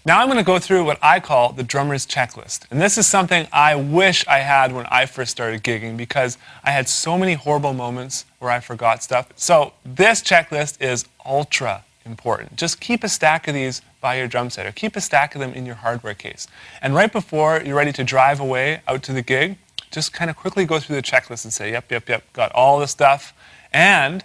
Now I'm going to go through what I call the drummer's checklist. And this is something I wish I had when I first started gigging because I had so many horrible moments where I forgot stuff. So this checklist is ultra important. Just keep a stack of these by your drum set or keep a stack of them in your hardware case. And right before you're ready to drive away out to the gig, just kind of quickly go through the checklist and say, yep, got all the stuff. And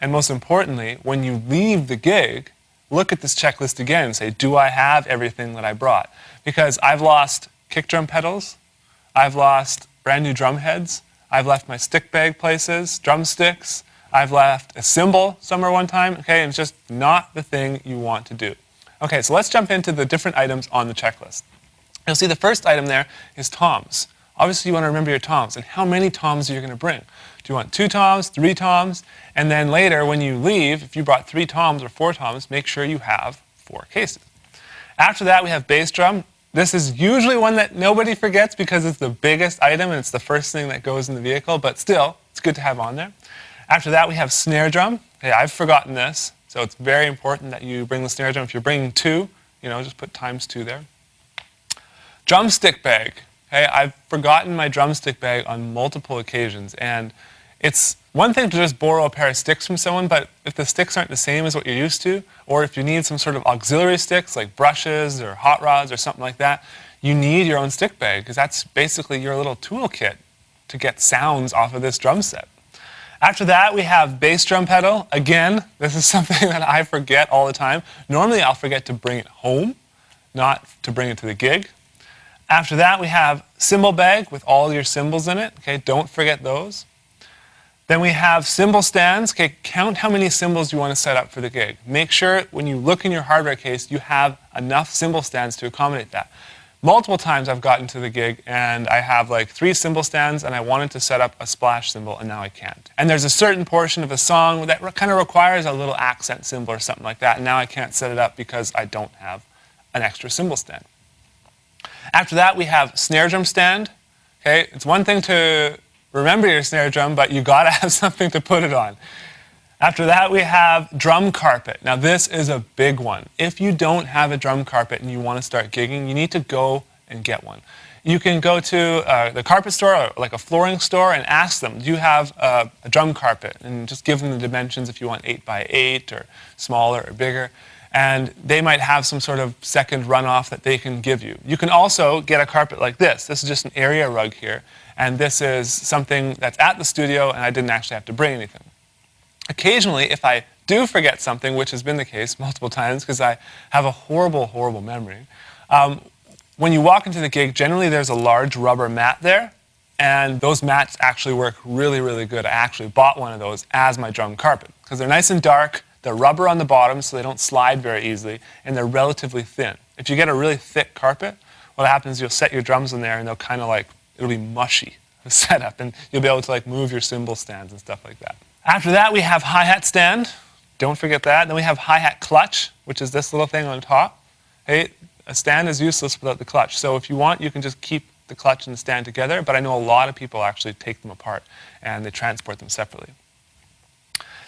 most importantly, when you leave the gig, look at this checklist again and say, do I have everything that I brought? Because I've lost kick drum pedals, I've lost brand new drum heads, I've left my stick bag places, drumsticks, I've left a cymbal somewhere one time, okay, and it's just not the thing you want to do. Okay, so let's jump into the different items on the checklist. You'll see the first item there is toms. Obviously you want to remember your toms and how many toms you're going to bring. Do you want 2 toms, 3 toms? And then later when you leave, if you brought 3 toms or 4 toms, make sure you have 4 cases. After that we have bass drum. This is usually one that nobody forgets because it's the biggest item and it's the first thing that goes in the vehicle, but still, it's good to have on there. After that we have snare drum. Okay, I've forgotten this, so it's very important that you bring the snare drum. If you're bringing 2, just put ×2 there. Drumstick bag. Okay, I've forgotten my drumstick bag on multiple occasions, and it's one thing to just borrow a pair of sticks from someone, but if the sticks aren't the same as what you're used to, or if you need some sort of auxiliary sticks like brushes or hot rods or something like that, you need your own stick bag because that's basically your little toolkit to get sounds off of this drum set. After that, we have bass drum pedal. Again, this is something that I forget all the time. Normally, I'll forget to bring it home, not to bring it to the gig. After that, we have cymbal bag with all your cymbals in it. Okay, don't forget those. Then we have cymbal stands. Okay, count how many cymbals you want to set up for the gig. Make sure when you look in your hardware case, you have enough cymbal stands to accommodate that. Multiple times I've gotten to the gig and I have like 3 cymbal stands and I wanted to set up a splash cymbal and now I can't. And there's a certain portion of a song that kind of requires a little accent cymbal or something like that, and now I can't set it up because I don't have an extra cymbal stand. After that, we have snare drum stand. Okay, it's one thing to remember your snare drum, but you gotta have something to put it on. After that, we have drum carpet. Now this is a big one. If you don't have a drum carpet and you want to start gigging, you need to go and get one. You can go to the carpet store or like a flooring store and ask them, do you have a drum carpet? And just give them the dimensions if you want 8 by 8 or smaller or bigger. And they might have some sort of second runoff that they can give you. You can also get a carpet like this. This is just an area rug here. And this is something that's at the studio and I didn't actually have to bring anything. Occasionally, if I do forget something, which has been the case multiple times because I have a horrible, horrible memory, when you walk into the gig, generally there's a large rubber mat there, and those mats actually work really, really good. I actually bought one of those as my drum carpet because they're nice and dark, they're rubber on the bottom so they don't slide very easily, and they're relatively thin. If you get a really thick carpet, what happens is you'll set your drums in there and they'll kind of like, it'll be mushy, the setup, and you'll be able to like move your cymbal stands and stuff like that. After that, we have hi-hat stand. Don't forget that. Then we have hi-hat clutch, which is this little thing on top. Hey, a stand is useless without the clutch. So if you want, you can just keep the clutch and the stand together, but I know a lot of people actually take them apart and they transport them separately.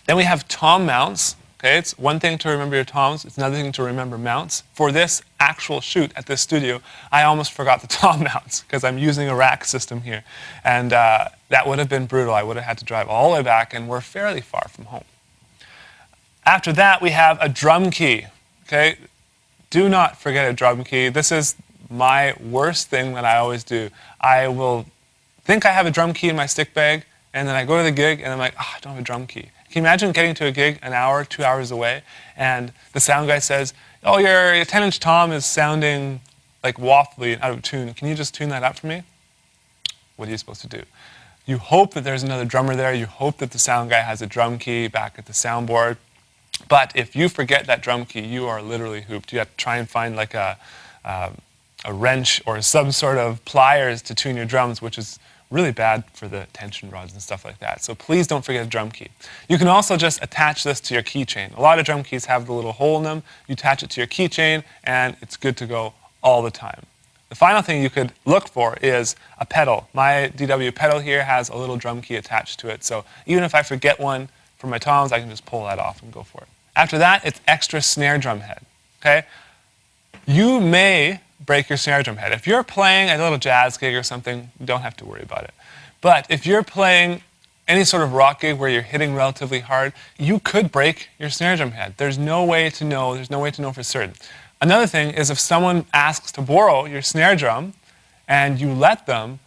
Then we have tom mounts. Okay, it's one thing to remember your toms, it's another thing to remember mounts. For this actual shoot at this studio, I almost forgot the tom mounts because I'm using a rack system here. And that would have been brutal. I would have had to drive all the way back, and we're fairly far from home. After that, we have a drum key. Okay, do not forget a drum key. This is my worst thing that I always do. I will think I have a drum key in my stick bag, and then I go to the gig, and I'm like, oh, I don't have a drum key. Can you imagine getting to a gig an hour, 2 hours away, and the sound guy says, oh, your 10-inch tom is sounding like waffly and out of tune. Can you just tune that up for me? What are you supposed to do? You hope that there's another drummer there. You hope that the sound guy has a drum key back at the soundboard. But if you forget that drum key, you are literally hooped. You have to try and find like a wrench or some sort of pliers to tune your drums, which is really bad for the tension rods and stuff like that. So please don't forget a drum key. You can also just attach this to your keychain. A lot of drum keys have the little hole in them. You attach it to your keychain and it's good to go all the time. The final thing you could look for is a pedal. My DW pedal here has a little drum key attached to it. So even if I forget one for my toms, I can just pull that off and go for it. After that, it's extra snare drum head. Okay? you may break your snare drum head. If you're playing a little jazz gig or something, you don't have to worry about it. But if you're playing any sort of rock gig where you're hitting relatively hard, you could break your snare drum head. There's no way to know. There's no way to know for certain. Another thing is if someone asks to borrow your snare drum and you let them,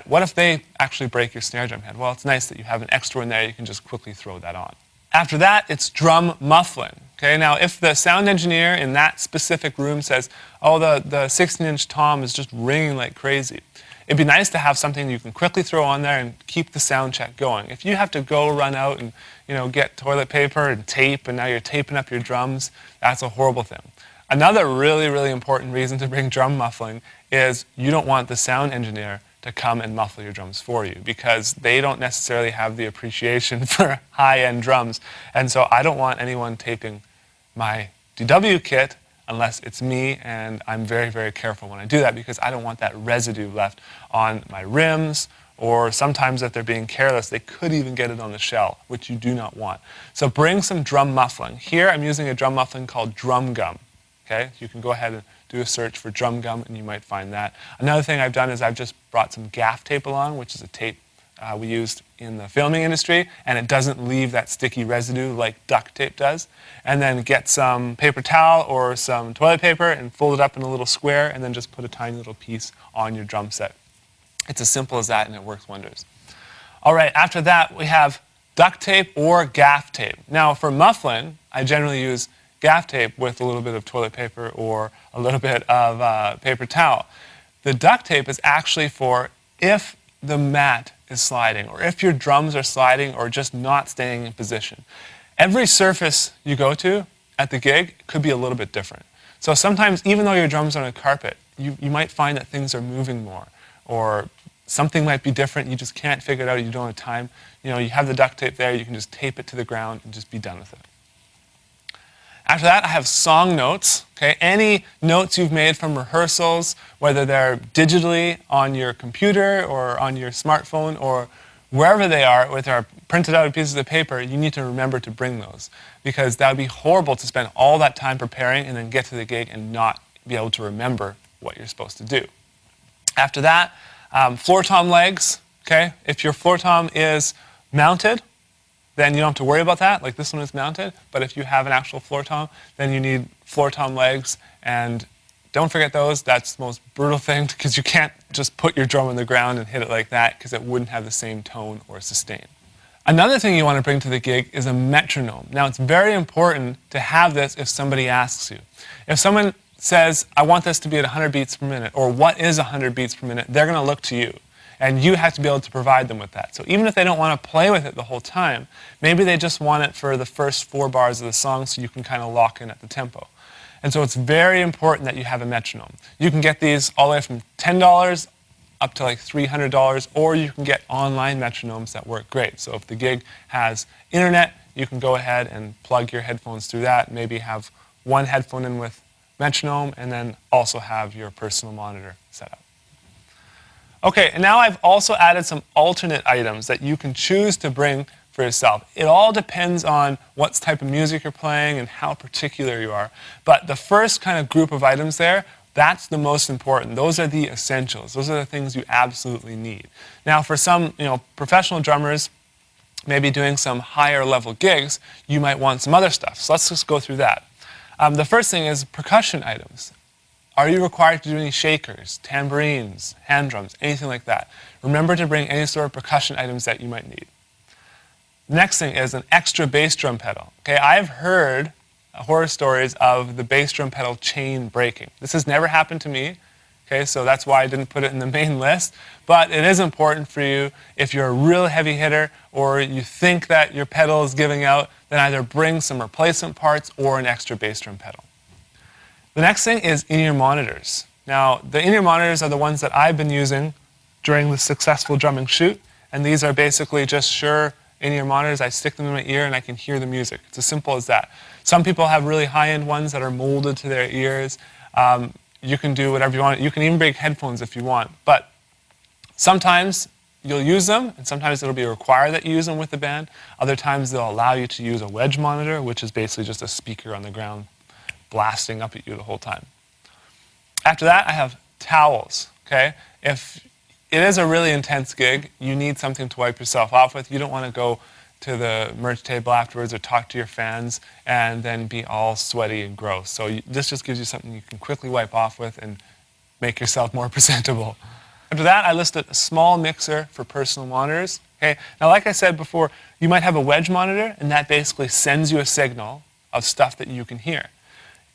what if they actually break your snare drum head? Well, it's nice that you have an extra one there. You can just quickly throw that on. After that, it's drum muffling. Okay, now if the sound engineer in that specific room says, oh, the 16-inch tom is just ringing like crazy, it'd be nice to have something you can quickly throw on there and keep the sound check going. If you have to go run out and get toilet paper and tape, and now you're taping up your drums, that's a horrible thing. Another really, really important reason to bring drum muffling is you don't want the sound engineer to come and muffle your drums for you, because they don't necessarily have the appreciation for high-end drums. And so I don't want anyone taping my DW kit unless it's me, and I'm very, very careful when I do that, because I don't want that residue left on my rims, or sometimes if they're being careless, they could even get it on the shell, which you do not want. So bring some drum muffling. Here I'm using a drum muffling called Drum Gum. Okay? You can go ahead and do a search for drum gum and you might find that. Another thing I've done is I've just brought some gaff tape along, which is a tape we used in the filming industry, and it doesn't leave that sticky residue like duct tape does. And then get some paper towel or some toilet paper and fold it up in a little square, and then just put a tiny little piece on your drum set. It's as simple as that, and it works wonders. All right, after that we have duct tape or gaff tape. Now for muffling, I generally use gaff tape with a little bit of toilet paper or a little bit of paper towel. The duct tape is actually for if the mat is sliding, or if your drums are sliding or just not staying in position. Every surface you go to at the gig could be a little bit different. So sometimes, even though your drums are on a carpet, you might find that things are moving more, or something might be different, you just can't figure it out, you don't have time. You have the duct tape there, you can just tape it to the ground and just be done with it. After that, I have song notes. Okay? Any notes you've made from rehearsals, whether they're digitally on your computer or on your smartphone or wherever they are, whether they're printed out on pieces of paper, you need to remember to bring those, because that would be horrible to spend all that time preparing and then get to the gig and not be able to remember what you're supposed to do. After that, floor tom legs. Okay? If your floor tom is mounted, then you don't have to worry about that, like this one is mounted. But if you have an actual floor tom, then you need floor tom legs, and don't forget those. That's the most brutal thing, because you can't just put your drum on the ground and hit it like that, because it wouldn't have the same tone or sustain. Another thing you want to bring to the gig is a metronome. Now it's very important to have this if somebody asks you. If someone says, I want this to be at 100 beats per minute, or what is 100 beats per minute, they're going to look to you. And you have to be able to provide them with that. So even if they don't want to play with it the whole time, maybe they just want it for the first 4 bars of the song so you can kind of lock in at the tempo. And so it's very important that you have a metronome. You can get these all the way from $10 up to like $300, or you can get online metronomes that work great. So if the gig has internet, you can go ahead and plug your headphones through that, maybe have one headphone in with metronome, and then also have your personal monitor set up. Okay, and now I've also added some alternate items that you can choose to bring for yourself. It all depends on what type of music you're playing and how particular you are. But the first kind of group of items there, that's the most important. Those are the essentials. Those are the things you absolutely need. Now for some professional drummers, maybe doing some higher level gigs, you might want some other stuff. So let's just go through that. The first thing is percussion items. Are you required to do any shakers, tambourines, hand drums, anything like that? Remember to bring any sort of percussion items that you might need. The next thing is an extra bass drum pedal. Okay, I've heard horror stories of the bass drum pedal chain breaking. This has never happened to me, okay, so that's why I didn't put it in the main list. But it is important for you, if you're a real heavy hitter or you think that your pedal is giving out, then either bring some replacement parts or an extra bass drum pedal. The next thing is in-ear monitors. Now, the in-ear monitors are the ones that I've been using during the successful drumming shoot, and these are basically just Shure in-ear monitors. I stick them in my ear and I can hear the music. It's as simple as that. Some people have really high-end ones that are molded to their ears. You can do whatever you want. You can even bring headphones if you want. But sometimes you'll use them, and sometimes it'll be required that you use them with the band. Other times they'll allow you to use a wedge monitor, which is basically just a speaker on the ground blasting up at you the whole time. After that, I have towels, okay? If it is a really intense gig, you need something to wipe yourself off with. You don't want to go to the merch table afterwards or talk to your fans and then be all sweaty and gross. So this just gives you something you can quickly wipe off with and make yourself more presentable. After that, I listed a small mixer for personal monitors. Okay? Now, like I said before, you might have a wedge monitor, and that basically sends you a signal of stuff that you can hear.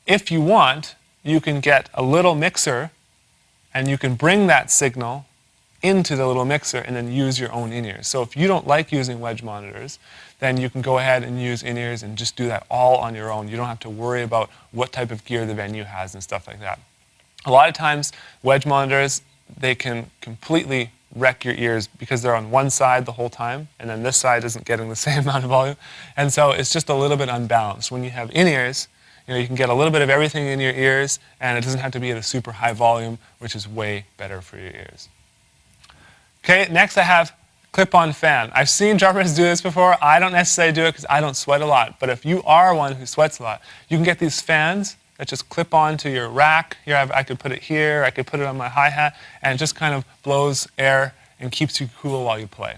If you want, you can get a little mixer, and you can bring that signal into the little mixer and then use your own in-ears. So if you don't like using wedge monitors, then you can go ahead and use in-ears and just do that all on your own. You don't have to worry about what type of gear the venue has and stuff like that. A lot of times, wedge monitors, they can completely wreck your ears because they're on one side the whole time, and then this side isn't getting the same amount of volume. And so it's just a little bit unbalanced. When you have in-ears, you can get a little bit of everything in your ears, and it doesn't have to be at a super high volume, which is way better for your ears. Okay, next I have clip-on fan. I've seen drummers do this before. I don't necessarily do it because I don't sweat a lot. But if you are one who sweats a lot, you can get these fans that just clip onto your rack. Here, I could put it here. I could put it on my hi-hat, and it just kind of blows air and keeps you cool while you play.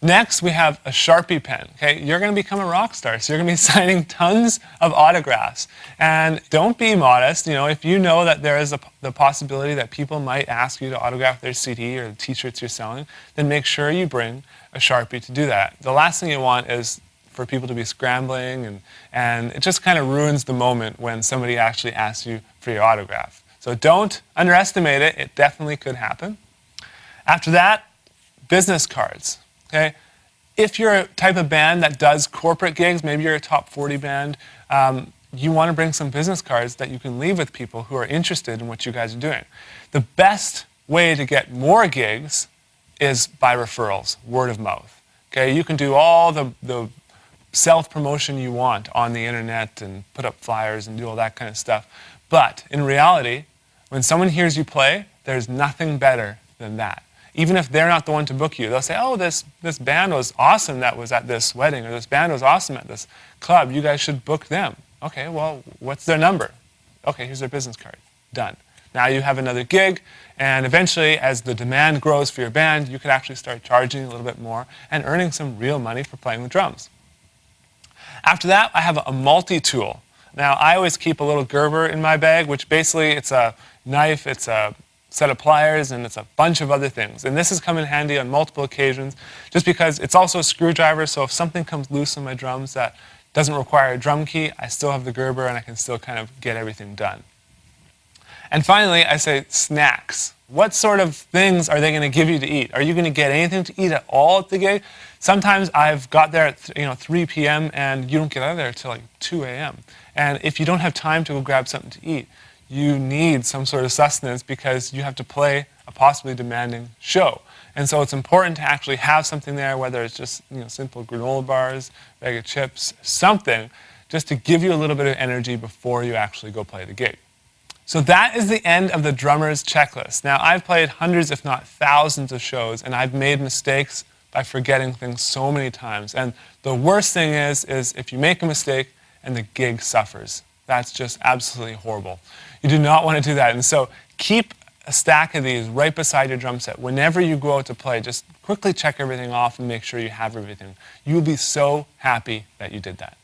Next, we have a Sharpie pen. Okay, you're going to become a rock star, so you're going to be signing tons of autographs. And don't be modest. If you know that there is the possibility that people might ask you to autograph their CD or the T-shirts you're selling, then make sure you bring a Sharpie to do that. The last thing you want is for people to be scrambling, and it just kind of ruins the moment when somebody actually asks you for your autograph. So don't underestimate it. It definitely could happen. After that, business cards. Okay? If you're a type of band that does corporate gigs, maybe you're a top 40 band, you want to bring some business cards that you can leave with people who are interested in what you guys are doing. The best way to get more gigs is by referrals, word of mouth. Okay? You can do all the self-promotion you want on the internet and put up flyers and do all that kind of stuff. But in reality, when someone hears you play, there's nothing better than that. Even if they're not the one to book you, they'll say, oh, this band was awesome that was at this wedding, or this band was awesome at this club. You guys should book them. Okay, well, what's their number? Okay, here's their business card. Done. Now you have another gig, and eventually, as the demand grows for your band, you could actually start charging a little bit more and earning some real money for playing the drums. After that, I have a multi-tool. Now, I always keep a little Gerber in my bag, which basically it's a knife, it's a set of pliers, and it's a bunch of other things. And this has come in handy on multiple occasions just because it's also a screwdriver, so if something comes loose on my drums that doesn't require a drum key, I still have the Gerber and I can still kind of get everything done. And finally, I say snacks. What sort of things are they going to give you to eat? Are you going to get anything to eat at all at the gig? Sometimes I've got there at 3 p.m. and you don't get out of there until like 2 a.m. And if you don't have time to go grab something to eat, you need some sort of sustenance because you have to play a possibly demanding show. And so it's important to actually have something there, whether it's just simple granola bars, bag of chips, something, just to give you a little bit of energy before you actually go play the gig. So that is the end of the drummer's checklist. Now, I've played hundreds, if not thousands of shows, and I've made mistakes by forgetting things so many times. And the worst thing is if you make a mistake and the gig suffers. That's just absolutely horrible. You do not want to do that. And so keep a stack of these right beside your drum set. Whenever you go out to play, just quickly check everything off and make sure you have everything. You'll be so happy that you did that.